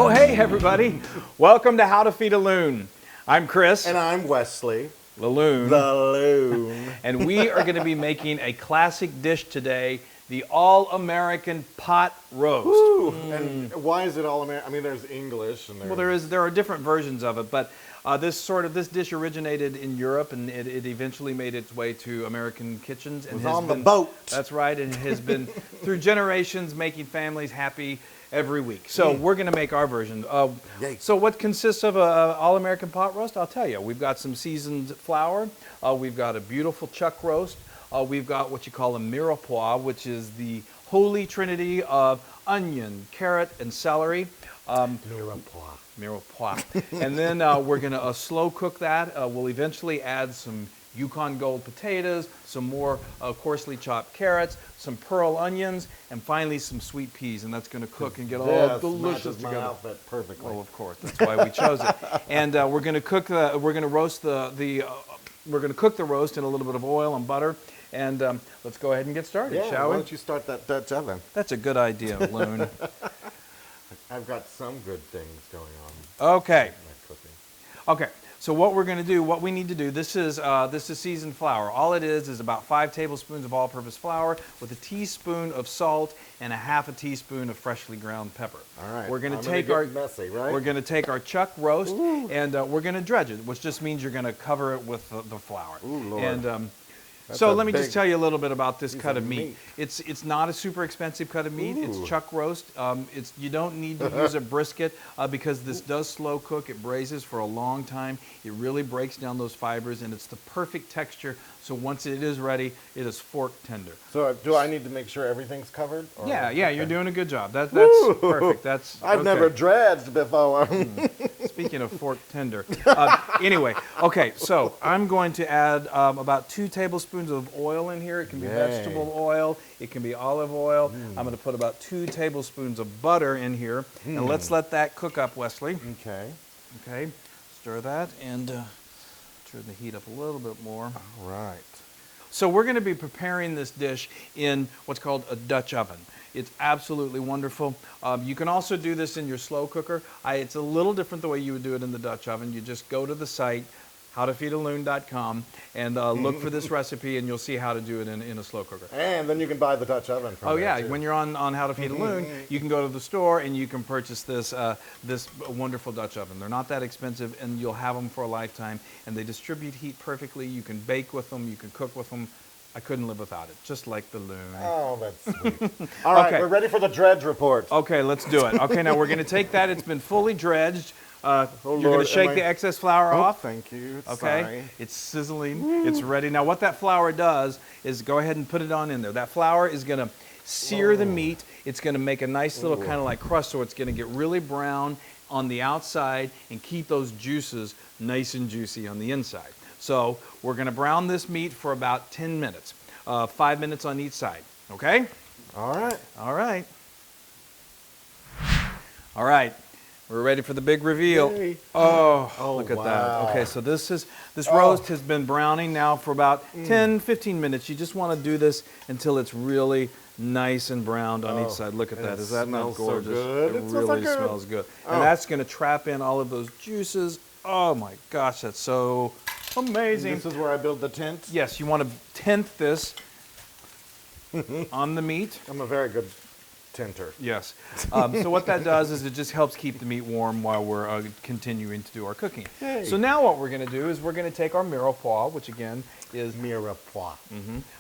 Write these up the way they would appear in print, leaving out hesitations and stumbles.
Oh, hey, everybody. Welcome to How to Feed a Loon. I'm Chris. And I'm Wesley. The Loon. The Loon. And we are going to be making a classic dish today, the All-American Pot Roast. Ooh. And why is it all American? I mean, there's English and there's... Well, there are different versions of it, but this dish originated in Europe, and it eventually made its way to American kitchens. And it was on the boat. That's right, and it has been through generations making families happy every week. So we're going to make our version. So what consists of an all-American pot roast? I'll tell you. We've got some seasoned flour. We've got a beautiful chuck roast. We've got what you call a mirepoix, which is the holy trinity of onion, carrot, and celery. Mirepoix. And then we're going to slow cook that. We'll eventually add some Yukon Gold potatoes, some more coarsely chopped carrots, some pearl onions, and finally some sweet peas, and that's going to cook and get all delicious together. My outfit perfectly. Oh, of course, that's why we chose it. And we're going to cook we're going to roast we're going to cook the roast in a little bit of oil and butter, and let's go ahead and get started, shall we? Why don't you start that Dutch oven? That's a good idea, Loon. I've got some good things going on. Okay. My cooking. Okay. So what we're going to do, what we need to do, this is seasoned flour. All it is about 5 tablespoons of all-purpose flour with a teaspoon of salt and a half a teaspoon of freshly ground pepper. All right. We're going to messy, right? We're going to take our chuck roast and we're going to dredge it, which just means you're going to cover it with the flour. Ooh, Lord. And so let me just tell you a little bit about this cut of meat. meat. It's not a super expensive cut of meat. Ooh. It's chuck roast. You don't need to use a brisket because this does slow cook. It braises for a long time. It really breaks down those fibers, and it's the perfect texture. So once it is ready, it is fork tender. So do I need to make sure everything's covered? Or? Yeah, Okay. you're doing a good job. That's perfect. I've never dredged before. Speaking of fork tender. Anyway, okay, so I'm going to add about 2 tablespoons of oil in here. It can be vegetable oil. It can be olive oil. I'm going to put about 2 tablespoons of butter in here. And let's let that cook up, Wesley. Okay. Okay, stir that and turn the heat up a little bit more. All right. So we're going to be preparing this dish in what's called a Dutch oven. It's absolutely wonderful. You can also do this in your slow cooker. It's a little different the way you would do it in the Dutch oven. You just go to the site, howtofeedaloon.com, and look for this recipe, and you'll see how to do it in a slow cooker. And then you can buy the Dutch oven from there, too. When you're on How to Feed a Loon, you can go to the store and you can purchase this wonderful Dutch oven. They're not that expensive, and you'll have them for a lifetime, and they distribute heat perfectly. You can bake with them, you can cook with them. I couldn't live without it, just like the Loon. Oh, that's sweet. All right, we're ready for the dredge report. Okay, let's do it. Okay, now we're going to take that. It's been fully dredged. You're going Lord, to shake the excess flour off. Thank you. Okay, Sorry. it's sizzling. It's ready. Now what that flour does is go ahead and put it on in there. That flour is going to sear the meat. It's going to make a nice little kind of like crust, so it's going to get really brown on the outside and keep those juices nice and juicy on the inside. So we're going to brown this meat for about 10 minutes, 5 minutes on each side. Okay? All right. All right. All right. We're ready for the big reveal. Yay. Oh, look at wow. that. Okay, so this roast has been browning now for about 10, 15 minutes. You just want to do this until it's really nice and browned on each side. Look at that. Is that not gorgeous? So good. It really smells good. And that's going to trap in all of those juices. Oh my gosh, that's so amazing. This is where I build the tent? Yes, you want to tent this on the meat. I'm a very good tenter. Yes. So what that does is it just helps keep the meat warm while we're continuing to do our cooking. Hey. So now what we're going to do is we're going to take our mirepoix, which again is Mirepoix.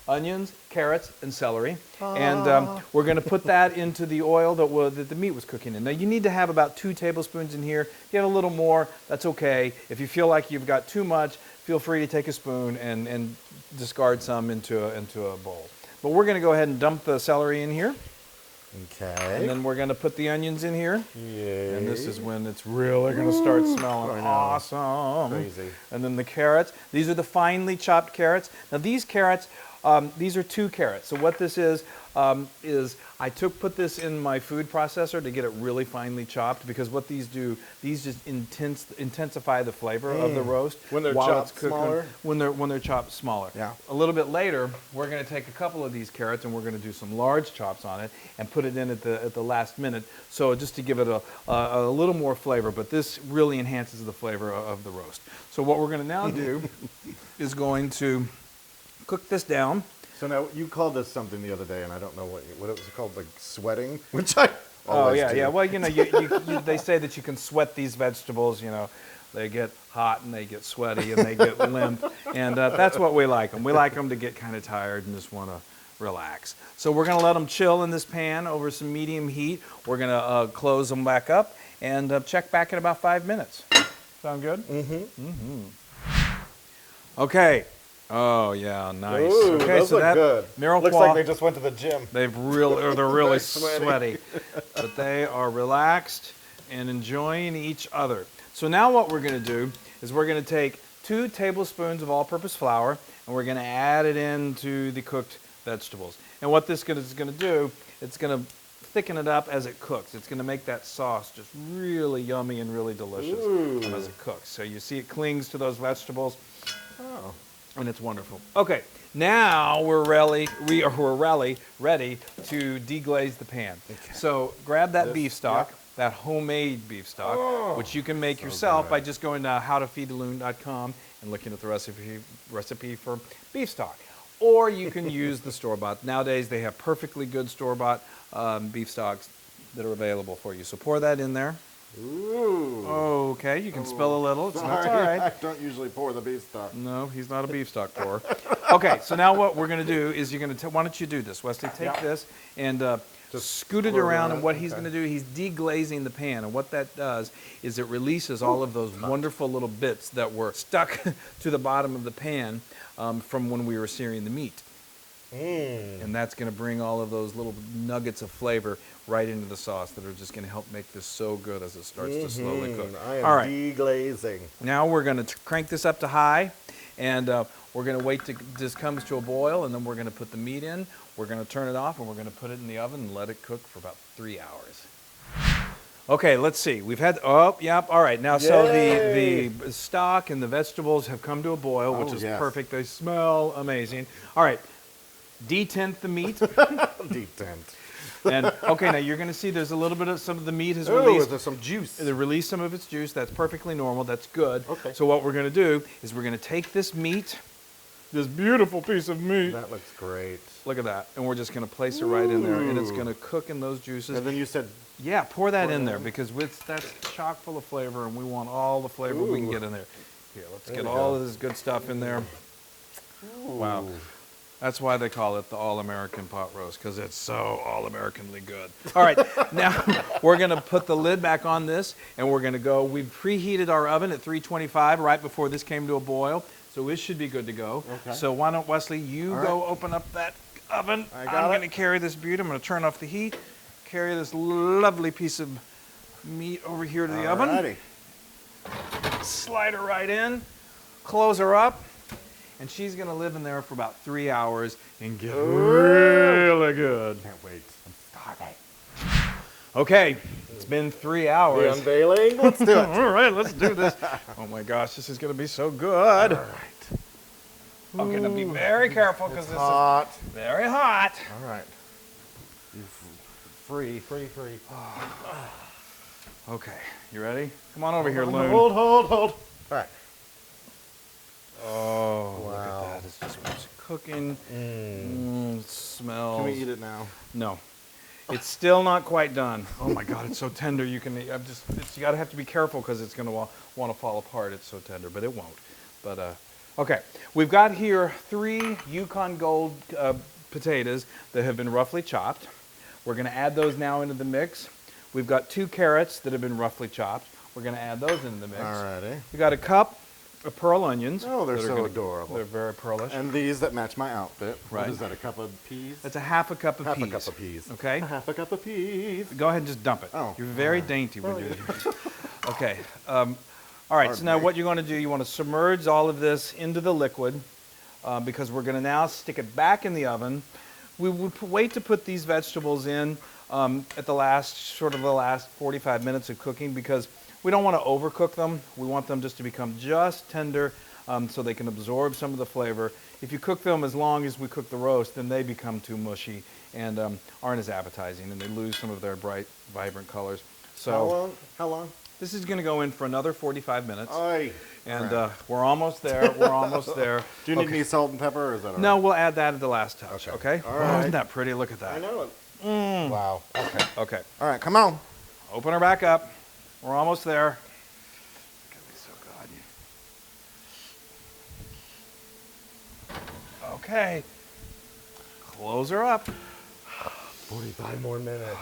onions, carrots, and celery, and we're going to put that into the oil that the meat was cooking in. Now you need to have about 2 tablespoons in here. If you have a little more, that's okay. If you feel like you've got too much, feel free to take a spoon and discard some into a bowl. But we're going to go ahead and dump the celery in here. Okay. And then we're going to put the onions in here. Yay. And this is when it's really going to start smelling awesome. Crazy. And then the carrots. These are the finely chopped carrots. Now these carrots, these are 2 carrots. So what this is, is I put this in my food processor to get it really finely chopped, because what these do, these just intensify the flavor of the roast When they're while chopped it's cooking. smaller? When they're chopped smaller. Yeah. A little bit later, we're going to take a couple of these carrots and we're going to do some large chops on it and put it in at the last minute, so just to give it a little more flavor. But this really enhances the flavor of the roast. So what we're going to now do is going to cook this down. So now you called this something the other day, and I don't know what it was called, like sweating, which I Oh always yeah, do. yeah. Well, you know, they say that you can sweat these vegetables. You know, they get hot and they get sweaty and they get limp, and that's what we like them. We like them to get kind of tired and just want to relax. So we're going to let them chill in this pan over some medium heat. We're going to close them back up and check back in about 5 minutes. Sound good? Okay. Oh yeah, nice. Ooh, okay, those so look that good. Mirepoix, Looks like they just went to the gym. they're really sweaty. sweaty, but they are relaxed and enjoying each other. So now what we're going to do is we're going to take 2 tablespoons of all-purpose flour and we're going to add it into the cooked vegetables. And what this is going to do, it's going to thicken it up as it cooks. It's going to make that sauce just really yummy and really delicious as it cooks. So you see it clings to those vegetables. Oh. And it's wonderful. Okay, now we're ready to deglaze the pan. So grab that beef stock, that homemade beef stock, which you can make yourself by just going to howtofeedaloon.com and looking at the recipe for beef stock. Or you can use the store-bought. Nowadays they have perfectly good store-bought beef stocks that are available for you. So pour that in there. Ooh. Okay, you can spill a little. It's Sorry, all right. I don't usually pour the beef stock. No, he's not a beef stock pourer. Okay, so now what we're going to do is why don't you do this, Wesley? Take this and just scoot it squirt around, around and what it? he's Okay. going to do, he's deglazing the pan, and what that does is it releases all of those wonderful little bits that were stuck to the bottom of the pan from when we were searing the meat. And that's going to bring all of those little nuggets of flavor right into the sauce that are just going to help make this so good as it starts to slowly cook. I am All right. deglazing. Now we're going to crank this up to high, and we're going to wait till this comes to a boil, and then we're going to put the meat in. We're going to turn it off, and we're going to put it in the oven and let it cook for about 3 hours. Okay, let's see. We've had, all right. Now, so the stock and the vegetables have come to a boil, which is yes. perfect. They smell amazing. All right, detent the meat. Detent. And okay, now you're going to see there's a little bit of some of the meat has Ooh, released. there's some juice. They release some of its juice. That's perfectly normal. That's good. Okay. So what we're going to do is we're going to take this meat, this beautiful piece of meat. That looks great. Look at that. And we're just going to place it right in there, and it's going to cook in those juices. And then you said, Yeah, pour that in there, because that's chock full of flavor, and we want all the flavor we can get in there. Here, let's get we all go. of this good stuff in there. Wow. That's why they call it the All-American pot roast, because it's so all-Americanly good. All right, now we're going to put the lid back on this, and we're going to go. We've preheated our oven at 325 right before this came to a boil, so it should be good to go. Okay. So why don't, Wesley, you go open up that oven. I got I'm it. going to carry this beauty. I'm going to turn off the heat, carry this lovely piece of meat over here to the oven. Alrighty. Slide her right in, close her up, and she's going to live in there for about 3 hours and get really good. Can't wait. I'm starving. Okay, it's been 3 The hours. unveiling? Let's do it. All right, let's do this. Oh my gosh, this is going to be so good. All right. Okay, now be very careful, because this Hot. is very hot. All right. Free. Okay, you ready? Come on over here, Loon. Hold. All right. Oh, look Wow. at that. It's just cooking. It smells. Can we eat it now? No. It's still not quite done. Oh my God, it's so tender. You can. You gotta have to be careful, because it's gonna want to fall apart. It's so tender, but it won't. But okay, we've got here 3 Yukon Gold potatoes that have been roughly chopped. We're gonna add those now into the mix. We've got 2 carrots that have been roughly chopped. We're gonna add those into the mix. Alrighty. We got a cup of pearl onions. Oh, they're that are so gonna- adorable. They're very pearlish. And these that match my outfit. Right. What is that, a cup of peas? That's a half a cup of half peas. a cup of peas. Okay. A half a cup of peas. Go ahead and just dump it. Oh, You're very dainty when you do it. Okay. All right, so now me. what you're going to do, you want to submerge all of this into the liquid, because we're going to now stick it back in the oven We would wait to put these vegetables in at the last 45 minutes of cooking because we don't want to overcook them. We want them just to become just tender so they can absorb some of the flavor. If you cook them as long as we cook the roast, then they become too mushy and aren't as appetizing, and they lose some of their bright, vibrant colors. So How long? How long? this is going to go in for another 45 minutes. Aye. And Crap. We're almost there. We're almost there. Do you need any salt and pepper, or is that all right? No, we'll add that at the last touch. Okay. All Oh, right. isn't that pretty? Look at that. I know it. Wow. Okay. Okay. All right, come on. Open her back up. We're almost there. It's gonna be so good. Okay. Close her up. 45 more minutes.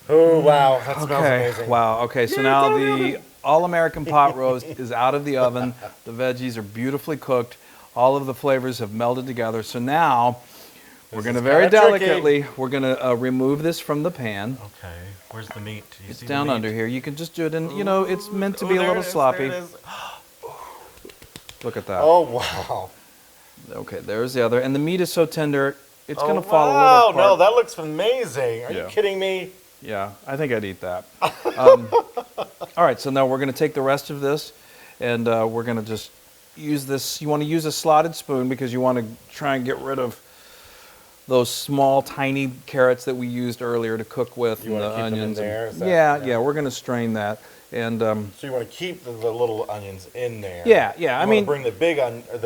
Oh, wow. That smells Okay. amazing. Wow. Okay. So now the all-American pot roast is out of the oven. The veggies are beautifully cooked. All of the flavors have melded together. So now we're This going to is very kinda tricky. delicately, we're going to remove this from the pan. Okay, where's the meat? Do you It's see down the meat? under here. You can just do it in, you know, it's meant to be a little sloppy. Look at that. Oh, wow. Okay, there's the other. And the meat is so tender, it's Oh, going to fall a wow. little apart. No, that looks amazing. Are Yeah. you kidding me? Yeah, I think I'd eat that. All right, so now we're going to take the rest of this, and we're going to just use this. You want to use a slotted spoon because you want to try and get rid of those small, tiny carrots that we used earlier to cook with, You and wanna the keep them in onions. and- there? Is that- yeah, yeah. yeah, we're going to strain that. And So you want to keep the little onions in there? Yeah, yeah, I You wanna mean- bring the big not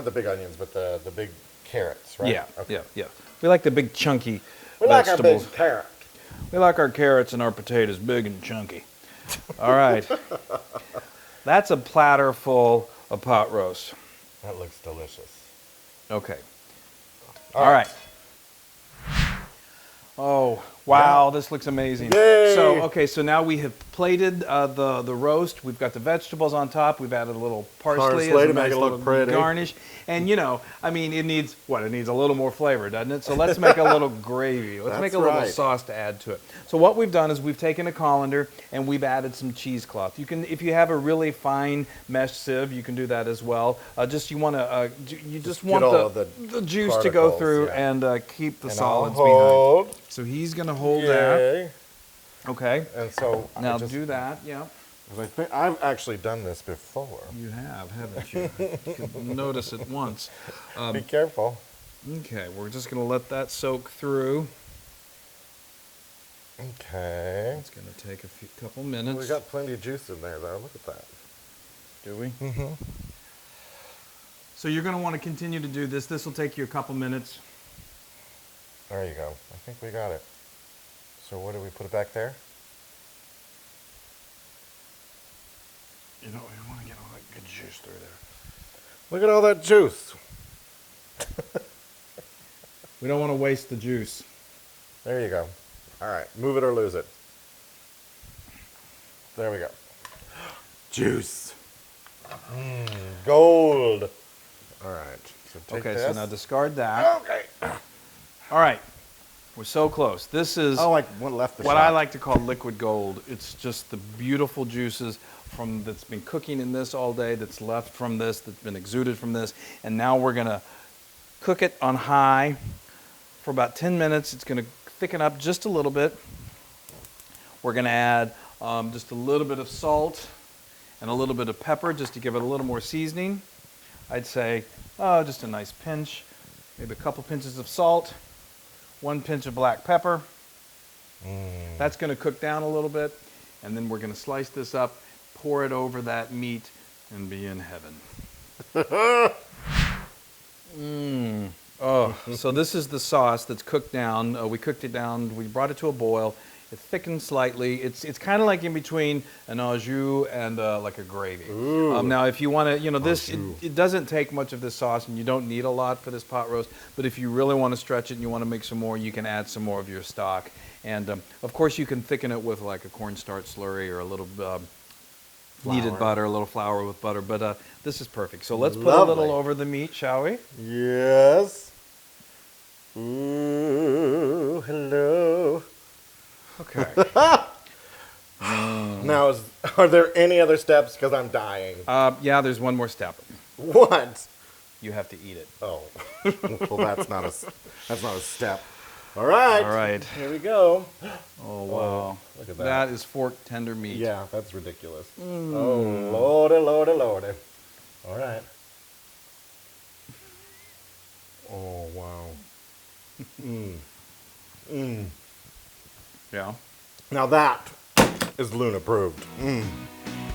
the big onions, but the big carrots, right? yeah, Okay. yeah, yeah. We like the big chunky We like our vegetables. big carrot. We like our carrots and our potatoes big and chunky. All right. That's a platter full of pot roast. That looks delicious. Okay. All All right. Oh, wow, this looks amazing. Yay! So, okay, so now we have plated the roast. We've got the vegetables on top. We've added a little parsley Parsley as a to make nice it look little pretty. garnish. And, you know, I mean, it needs a little more flavor, doesn't it? So let's make a little gravy. Let's make That's a little right. sauce to add to it. So what we've done is we've taken a colander and we've added some cheesecloth. You can, if you have a really fine mesh sieve, you can do that as well. Just you want to, you just get want all of the the juice to go particles, through yeah. and keep the And solids I'll behind. hold. So he's going to hold that. Yay. Okay. And so Now I just, do that. Yeah. 'cause I think I've actually done this before. You have, haven't you? You could notice it once. Be careful. Okay, we're just going to let that soak through. Okay. It's going to take a couple minutes. We got plenty of juice in there, though. Look at that. Do we? Mm-hmm. So you're going to want to continue to do this. This will take you a couple minutes. There you go. I think we got it. So what do we put it back there? You know, we want to get all that good juice through there. Look at all that juice. We don't want to waste the juice. There you go. All right. Move it or lose it. There we go. Juice. Gold. All right. So take Okay, this. so now discard that. Okay. All right, we're so close. This is Oh, like one left the what shop. I like to call liquid gold. It's just the beautiful juices from that's been cooking in this all day, that's left from this, that's been exuded from this, and now we're gonna cook it on high for about 10 minutes. It's gonna thicken up just a little bit. We're gonna add just a little bit of salt and a little bit of pepper just to give it a little more seasoning. I'd say just a nice pinch, maybe a couple pinches of salt, 1 pinch of black pepper. That's going to cook down a little bit, and then we're going to slice this up, pour it over that meat, and be in heaven. Oh, so this is the sauce that's cooked down. We cooked it down. We brought it to a boil. It thickened slightly. It's kind of like in between an au jus and like a gravy. Now, if you want to, you know, it doesn't take much of this sauce, and you don't need a lot for this pot roast. But if you really want to stretch it and you want to make some more, you can add some more of your stock. And of course, you can thicken it with like a cornstarch slurry or a little kneaded butter, a little flour with butter. But this is perfect. So let's put a Lovely. little over the meat, shall we? Yes. Ooh, hello. Okay. Now, are there any other steps? Because I'm dying. Yeah, there's one more step. What? you have to eat it. Oh, well, that's not a step. All right. All right. Here we go. Oh, wow. Look at that. That is fork tender meat. Yeah, that's ridiculous. Oh, lordy, lordy, lordy. All right. Oh, wow. Yeah. Now that is Loon approved.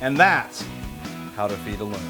And that's how to feed a loon.